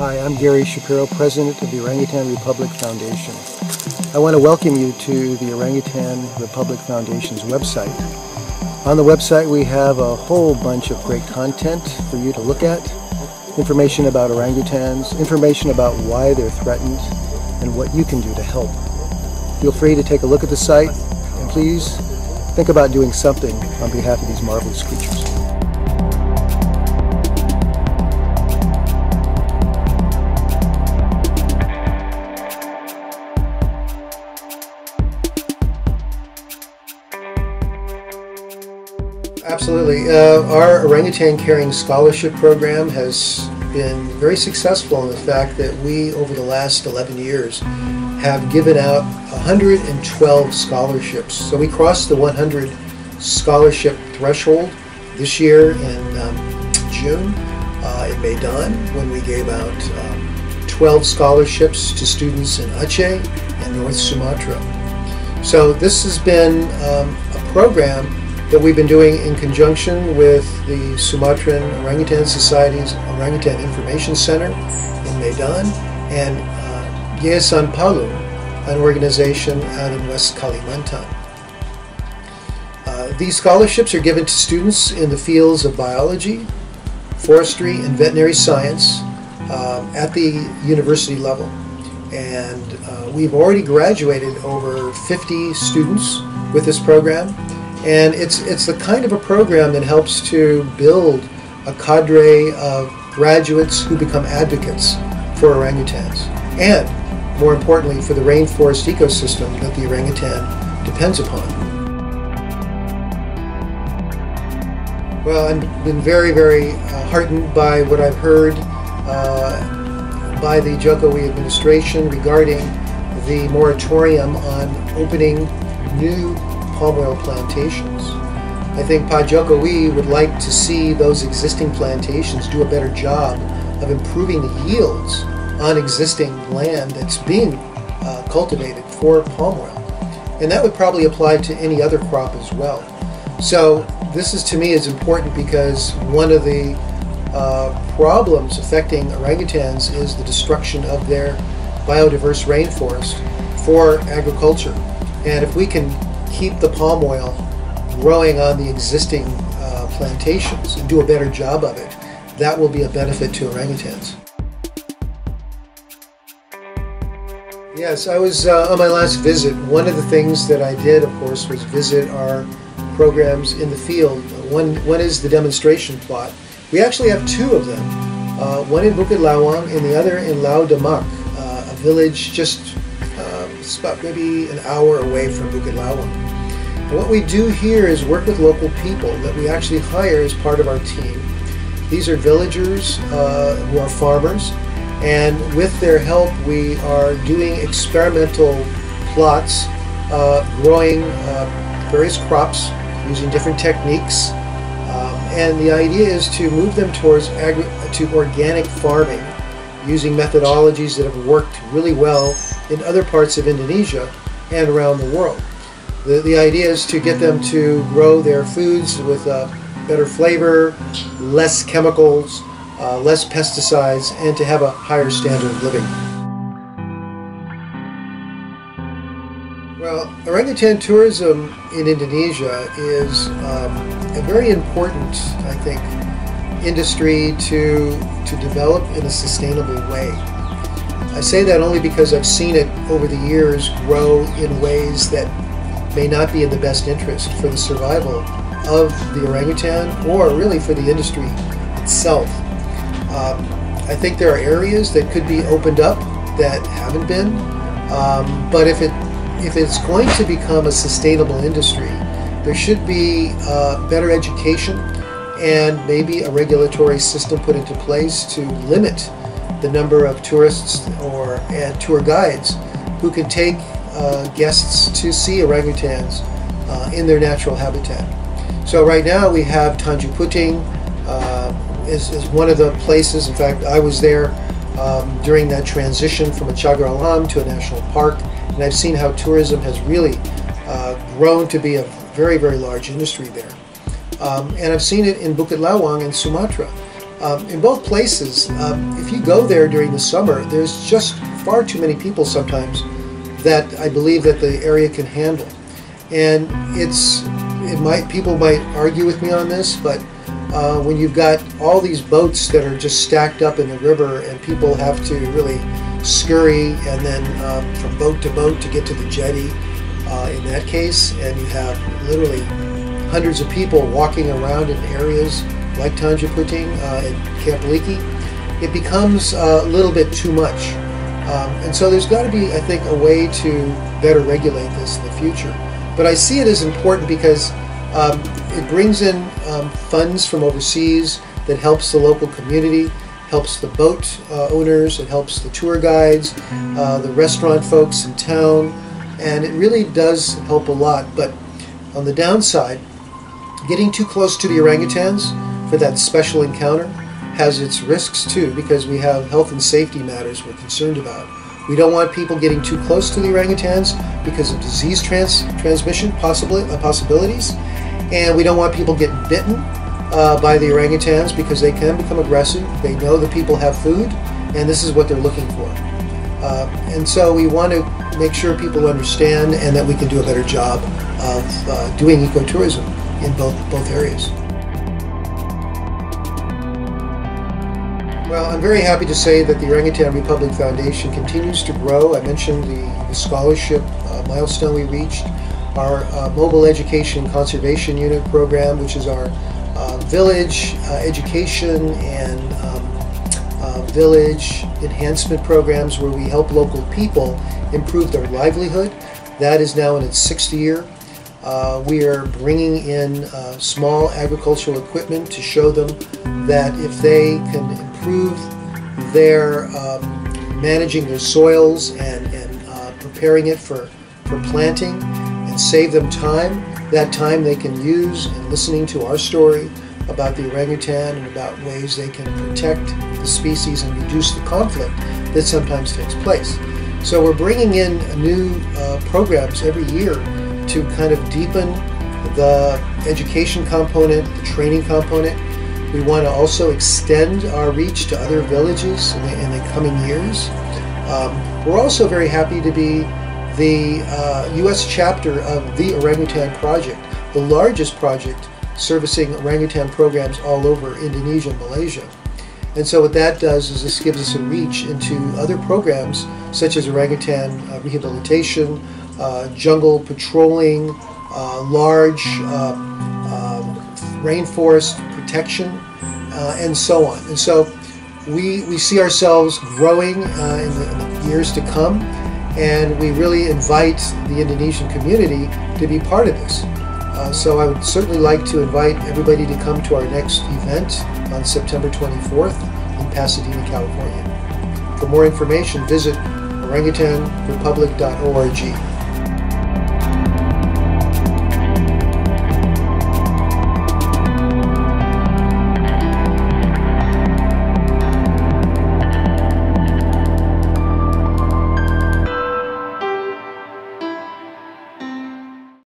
Hi, I'm Gary Shapiro, President of the Orangutan Republic Foundation. I want to welcome you to the Orangutan Republic Foundation's website. On the website we have a whole bunch of great content for you to look at. Information about orangutans, information about why they're threatened, and what you can do to help. Feel free to take a look at the site, and please think about doing something on behalf of these marvelous creatures. Absolutely. Our Orangutan Caring Scholarship Program has been very successful in the fact that we, over the last 11 years, have given out 112 scholarships. So we crossed the 100 scholarship threshold this year in June in Berbeda, when we gave out 12 scholarships to students in Aceh and North Sumatra. So this has been a program that we've been doing in conjunction with the Sumatran Orangutan Society's Orangutan Information Center in Medan and Yayasan Palu, an organization out in West Kalimantan. These scholarships are given to students in the fields of biology, forestry, and veterinary science at the university level. And we've already graduated over 50 students with this program. And it's the kind of a program that helps to build a cadre of graduates who become advocates for orangutans, and more importantly for the rainforest ecosystem that the orangutan depends upon. Well, I've been very, very heartened by what I've heard by the Jokowi administration regarding the moratorium on opening new palm oil plantations. I think Pa Jokowi would like to see those existing plantations do a better job of improving the yields on existing land that's being cultivated for palm oil. And that would probably apply to any other crop as well. So this is, to me, is important because one of the problems affecting orangutans is the destruction of their biodiverse rainforest for agriculture. And if we can keep the palm oil growing on the existing plantations and do a better job of it, that will be a benefit to orangutans. Yes, I was on my last visit. One of the things that I did, of course, was visit our programs in the field. One is the demonstration plot. We actually have two of them, one in Bukit Lawang and the other in Lau Damak, a village just it's about maybe an hour away from Bukit Lawang. And what we do here is work with local people that we actually hire as part of our team. These are villagers who are farmers, and with their help we are doing experimental plots, growing various crops using different techniques, and the idea is to move them towards organic farming using methodologies that have worked really well in other parts of Indonesia and around the world. The idea is to get them to grow their foods with better flavor, less chemicals, less pesticides, and to have a higher standard of living. Well, orangutan tourism in Indonesia is a very important, I think, industry to develop in a sustainable way. I say that only because I've seen it over the years grow in ways that may not be in the best interest for the survival of the orangutan or really for the industry itself. I think there are areas that could be opened up that haven't been, but if it's going to become a sustainable industry, there should be better education and maybe a regulatory system put into place to limit the number of tourists and tour guides who can take guests to see orangutans in their natural habitat. So right now we have Tanjung Puting is one of the places. In fact, I was there during that transition from a Cagar Alam to a national park, and I've seen how tourism has really grown to be a very, very large industry there. And I've seen it in Bukit Lawang in Sumatra. In both places, if you go there during the summer, there's just far too many people sometimes that I believe that the area can handle. And people might argue with me on this, but when you've got all these boats that are just stacked up in the river and people have to really scurry and then from boat to boat to get to the jetty in that case, and you have literally hundreds of people walking around in areas like Tanjaputing and Camp Leakey, it becomes a little bit too much. And so there's got to be, I think, a way to better regulate this in the future. But I see it as important because it brings in funds from overseas that helps the local community, helps the boat owners, it helps the tour guides, the restaurant folks in town, and it really does help a lot. But on the downside, getting too close to the orangutans for that special encounter has its risks too, because we have health and safety matters we're concerned about. We don't want people getting too close to the orangutans because of disease transmission possibilities, and we don't want people getting bitten by the orangutans because they can become aggressive. They know the people have food, and this is what they're looking for. And so we want to make sure people understand and that we can do a better job of doing ecotourism in both areas. Well, I'm very happy to say that the Orang Utan Republic Foundation continues to grow. I mentioned the scholarship milestone we reached, our Mobile Education Conservation Unit program, which is our village education and village enhancement programs where we help local people improve their livelihood. That is now in its 6th year. We are bringing in small agricultural equipment to show them that if they can improve their managing their soils and preparing it for planting and save them time, that time they can use in listening to our story about the orangutan and about ways they can protect the species and reduce the conflict that sometimes takes place. So we're bringing in new programs every year to kind of deepen the education component, the training component. We want to also extend our reach to other villages in the coming years. We're also very happy to be the U.S. chapter of the Orangutan Project, the largest project servicing orangutan programs all over Indonesia and Malaysia. And so what that does is this gives us a reach into other programs such as orangutan rehabilitation, jungle patrolling, large rainforest protection, and so on. And so we see ourselves growing in the years to come, and we really invite the Indonesian community to be part of this. So I would certainly like to invite everybody to come to our next event on September 24th in Pasadena, California. For more information, visit orangutanrepublic.org.